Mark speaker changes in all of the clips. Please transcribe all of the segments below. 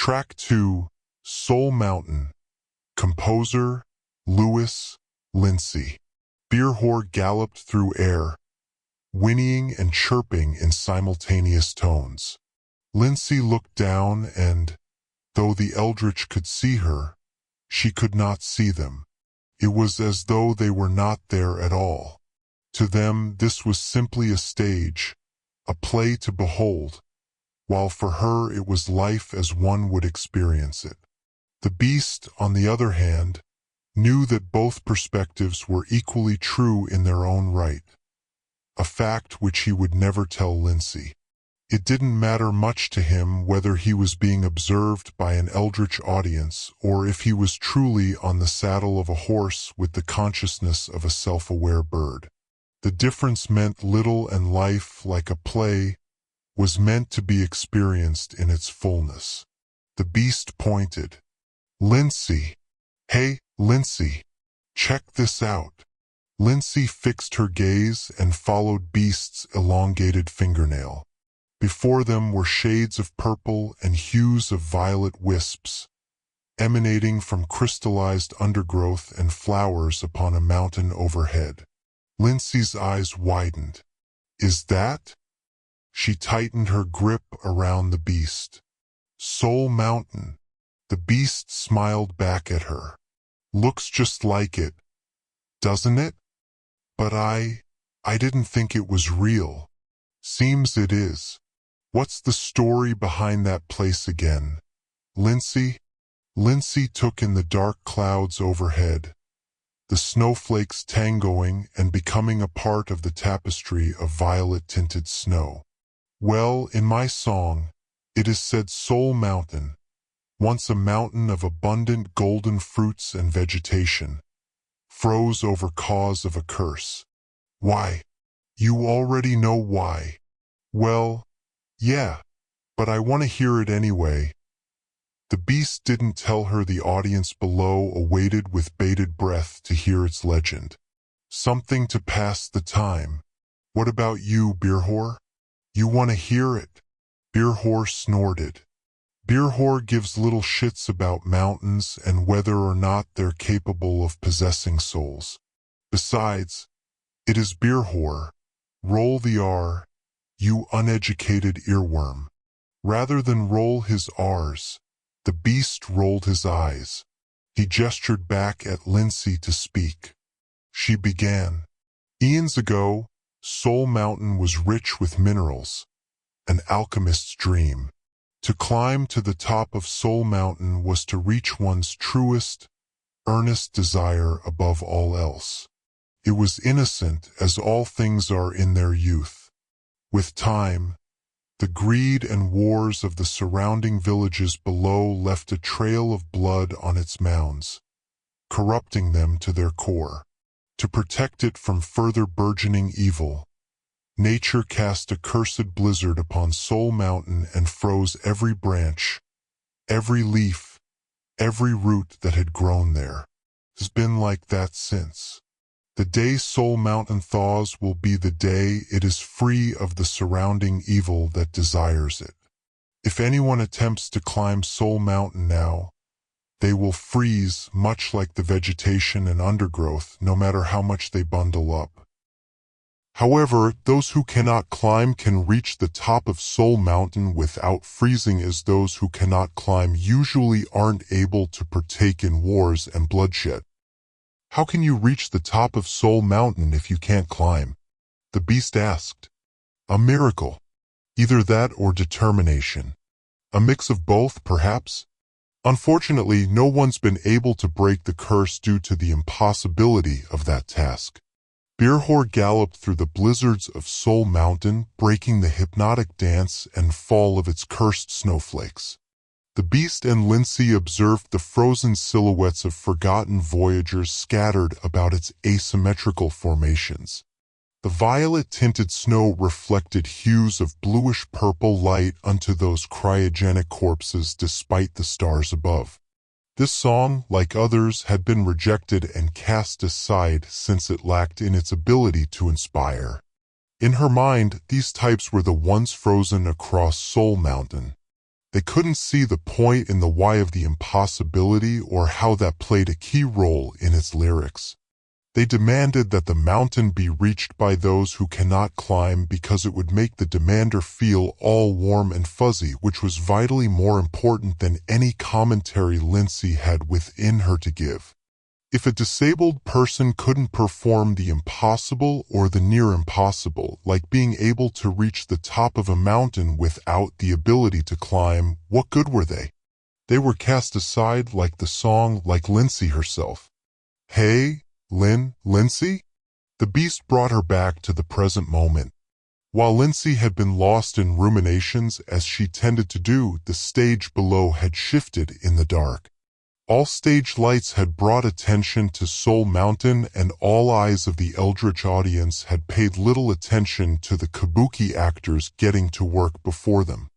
Speaker 1: Track 2, Soul Mountain. Composer, Louis Lindsay. Beerwhore galloped through air, whinnying and chirping in simultaneous tones. Lindsay looked down and, though the eldritch could see her, she could not see them. It was as though they were not there at all. To them, this was simply a stage, a play to behold, while for her it was life as one would experience it. The beast, on the other hand, knew that both perspectives were equally true in their own right, a fact which he would never tell Lindsay. It didn't matter much to him whether he was being observed by an eldritch audience or if he was truly on the saddle of a horse with the consciousness of a self-aware bird. The difference meant little, and life, like a play, was meant to be experienced in its fullness. The beast pointed. "Lindsay! Hey, Lindsay! Check this out!" Lindsay fixed her gaze and followed Beast's elongated fingernail. Before them were shades of purple and hues of violet wisps, emanating from crystallized undergrowth and flowers upon a mountain overhead. Lindsay's eyes widened. "Is that?" She tightened her grip around the beast. "Soul Mountain." The beast smiled back at her. "Looks just like it, doesn't it? But I didn't think it was real. Seems it is. What's the story behind that place again, Lindsay?" Lindsay took in the dark clouds overhead, the snowflakes tangoing and becoming a part of the tapestry of violet-tinted snow. "Well, in my song, it is said Soul Mountain, once a mountain of abundant golden fruits and vegetation, froze over cause of a curse." "Why? You already know why." "Well, yeah, but I want to hear it anyway." The beast didn't tell her. The audience below awaited with bated breath to hear its legend. Something to pass the time. "What about you, Beerwhore? You want to hear it?" Beerwhore snorted. Beerwhore gives little shits about mountains and whether or not they're capable of possessing souls. Besides, it is Beerwhore. Roll the R, you uneducated earworm. Rather than roll his R's, the beast rolled his eyes. He gestured back at Lindsay to speak. She began. "Eons ago, Soul Mountain was rich with minerals, an alchemist's dream. To climb to the top of Soul Mountain was to reach one's truest, earnest desire above all else. It was innocent as all things are in their youth. With time, the greed and wars of the surrounding villages below left a trail of blood on its mounds, corrupting them to their core. To protect it from further burgeoning evil, nature cast a cursed blizzard upon Soul Mountain and froze every branch, every leaf, every root that had grown there. It's been like that since. The day Soul Mountain thaws will be the day it is free of the surrounding evil that desires it. If anyone attempts to climb Soul Mountain now, they will freeze much like the vegetation and undergrowth, no matter how much they bundle up. However, those who cannot climb can reach the top of Soul Mountain without freezing, as those who cannot climb usually aren't able to partake in wars and bloodshed. How can you reach the top of Soul Mountain if you can't climb? The beast asked. A miracle. Either that or determination. A mix of both, perhaps? Unfortunately, no one's been able to break the curse due to the impossibility of that task. Beerwhore galloped through the blizzards of Soul Mountain, breaking the hypnotic dance and fall of its cursed snowflakes. The beast and Lindsay observed the frozen silhouettes of forgotten voyagers scattered about its asymmetrical formations. The violet-tinted snow reflected hues of bluish-purple light onto those cryogenic corpses despite the stars above. This song, like others, had been rejected and cast aside since it lacked in its ability to inspire. In her mind, these types were the ones frozen across Soul Mountain. They couldn't see the point in the why of the impossibility or how that played a key role in its lyrics. They demanded that the mountain be reached by those who cannot climb because it would make the demander feel all warm and fuzzy, which was vitally more important than any commentary Lindsay had within her to give. If a disabled person couldn't perform the impossible or the near impossible, like being able to reach the top of a mountain without the ability to climb, what good were they? They were cast aside like the song, like Lindsay herself. Hey, Lindsay? The beast brought her back to the present moment. While Lindsay had been lost in ruminations as she tended to do, the stage below had shifted in the dark. All stage lights had brought attention to Soul Mountain, and all eyes of the eldritch audience had paid little attention to the kabuki actors getting to work before them.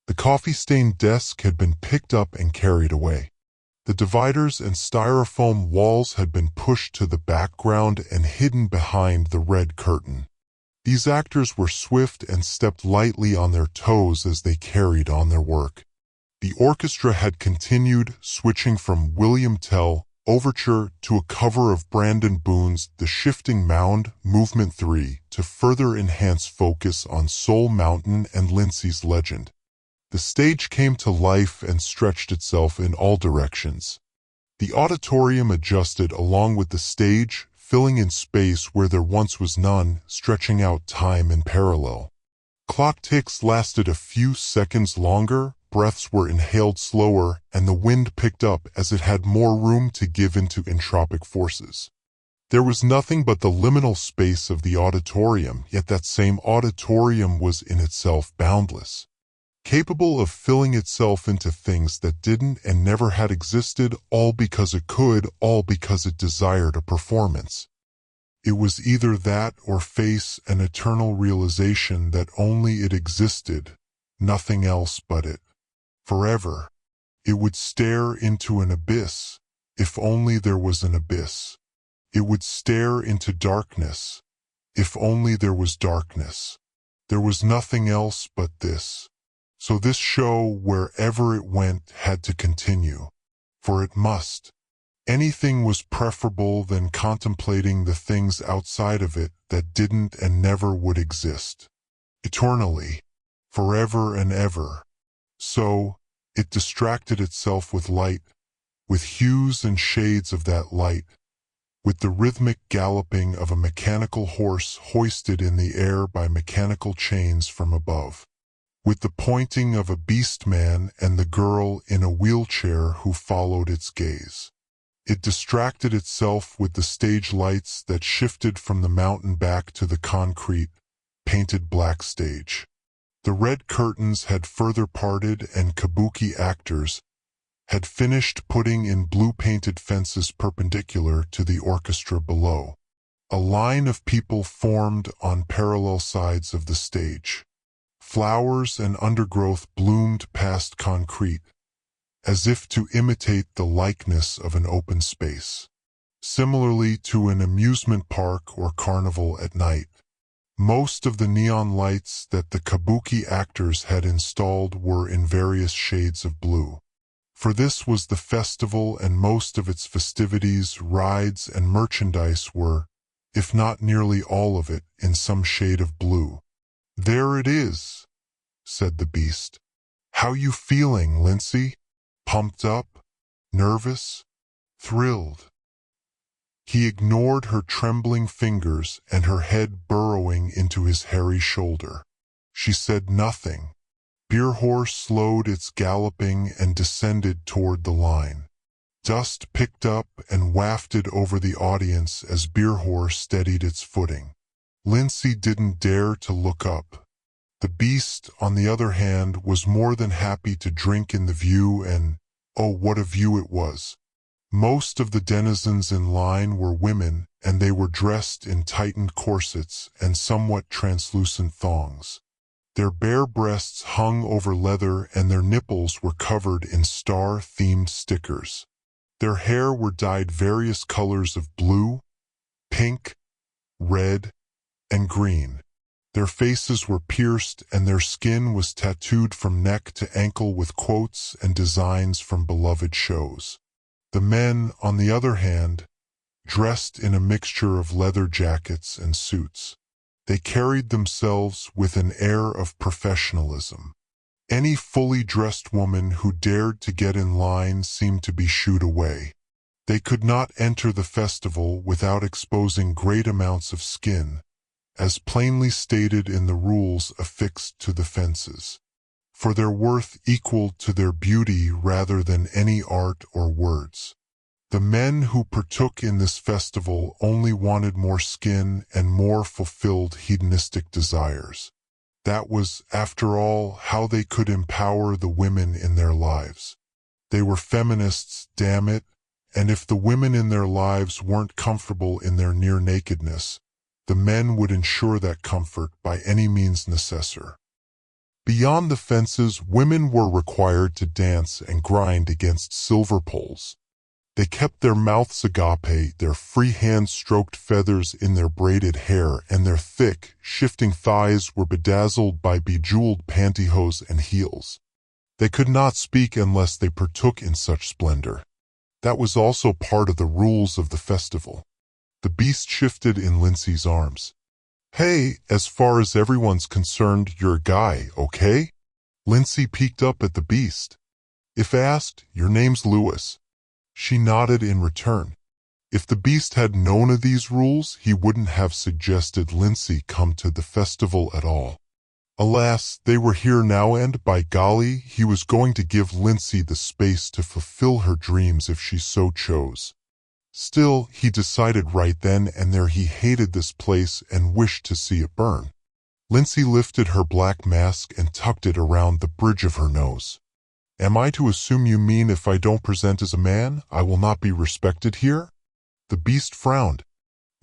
Speaker 1: The coffee-stained desk had been picked up and carried away. The dividers and styrofoam walls had been pushed to the background and hidden behind the red curtain. These actors were swift and stepped lightly on their toes as they carried on their work. The orchestra had continued, switching from William Tell Overture to a cover of Brandon Boone's The Shifting Mound, Movement 3, to further enhance focus on Soul Mountain and Lindsay's legend. The stage came to life and stretched itself in all directions. The auditorium adjusted along with the stage, filling in space where there once was none, stretching out time in parallel. Clock ticks lasted a few seconds longer, breaths were inhaled slower, and the wind picked up as it had more room to give into entropic forces. There was nothing but the liminal space of the auditorium, yet that same auditorium was in itself boundless, capable of filling itself into things that didn't and never had existed, all because it could, all because it desired a performance. It was either that or face an eternal realization that only it existed, nothing else but it. Forever. It would stare into an abyss, if only there was an abyss. It would stare into darkness, if only there was darkness. There was nothing else but this. So this show, wherever it went, had to continue. For it must. Anything was preferable than contemplating the things outside of it that didn't and never would exist. Eternally. Forever and ever. So, it distracted itself with light, with hues and shades of that light, with the rhythmic galloping of a mechanical horse hoisted in the air by mechanical chains from above, with the pointing of a beast man and the girl in a wheelchair who followed its gaze. It distracted itself with the stage lights that shifted from the mountain back to the concrete, painted black stage. The red curtains had further parted and kabuki actors had finished putting in blue-painted fences perpendicular to the orchestra below. A line of people formed on parallel sides of the stage. Flowers and undergrowth bloomed past concrete, as if to imitate the likeness of an open space. Similarly to an amusement park or carnival at night. Most of the neon lights that the kabuki actors had installed were in various shades of blue. For this was the festival, and most of its festivities, rides, and merchandise were, if not nearly all of it, in some shade of blue. "There it is," said the beast. "How you feeling, Lindsay? Pumped up? Nervous? Thrilled?" He ignored her trembling fingers and her head burrowing into his hairy shoulder. She said nothing. Beer Horse slowed its galloping and descended toward the line. Dust picked up and wafted over the audience as Beer Horse steadied its footing. Lindsay didn't dare to look up. The beast, on the other hand, was more than happy to drink in the view, and, oh, what a view it was. Most of the denizens in line were women, and they were dressed in tightened corsets and somewhat translucent thongs. Their bare breasts hung over leather and their nipples were covered in star-themed stickers. Their hair were dyed various colors of blue, pink, red, and green. Their faces were pierced and their skin was tattooed from neck to ankle with quotes and designs from beloved shows. The men, on the other hand, dressed in a mixture of leather jackets and suits. They carried themselves with an air of professionalism. Any fully dressed woman who dared to get in line seemed to be shooed away. They could not enter the festival without exposing great amounts of skin, as plainly stated in the rules affixed to the fences, for their worth equal to their beauty rather than any art or words. The men who partook in this festival only wanted more skin and more fulfilled hedonistic desires. That was, after all, how they could empower the women in their lives. They were feminists, damn it, and if the women in their lives weren't comfortable in their near nakedness, the men would ensure that comfort by any means necessary. Beyond the fences, women were required to dance and grind against silver poles. They kept their mouths agape, their free hands stroked feathers in their braided hair, and their thick, shifting thighs were bedazzled by bejeweled pantyhose and heels. They could not speak unless they partook in such splendor. That was also part of the rules of the festival. The beast shifted in Lindsay's arms. "Hey, as far as everyone's concerned, you're a guy, okay?" Lindsay peeked up at the beast. "If asked, your name's Lewis." She nodded in return. If the beast had known of these rules, he wouldn't have suggested Lindsay come to the festival at all. Alas, they were here now and, by golly, he was going to give Lindsay the space to fulfill her dreams if she so chose. Still, he decided right then and there he hated this place and wished to see it burn. Lindsay lifted her black mask and tucked it around the bridge of her nose. "Am I to assume you mean if I don't present as a man, I will not be respected here?" The beast frowned.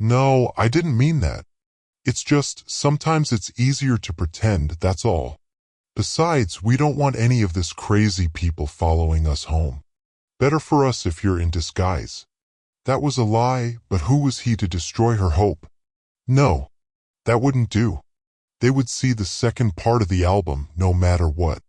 Speaker 1: "No, I didn't mean that. It's just, sometimes it's easier to pretend, that's all. Besides, we don't want any of this crazy people following us home. Better for us if you're in disguise." That was a lie, but who was he to destroy her hope? No, that wouldn't do. They would see the second part of the album no matter what.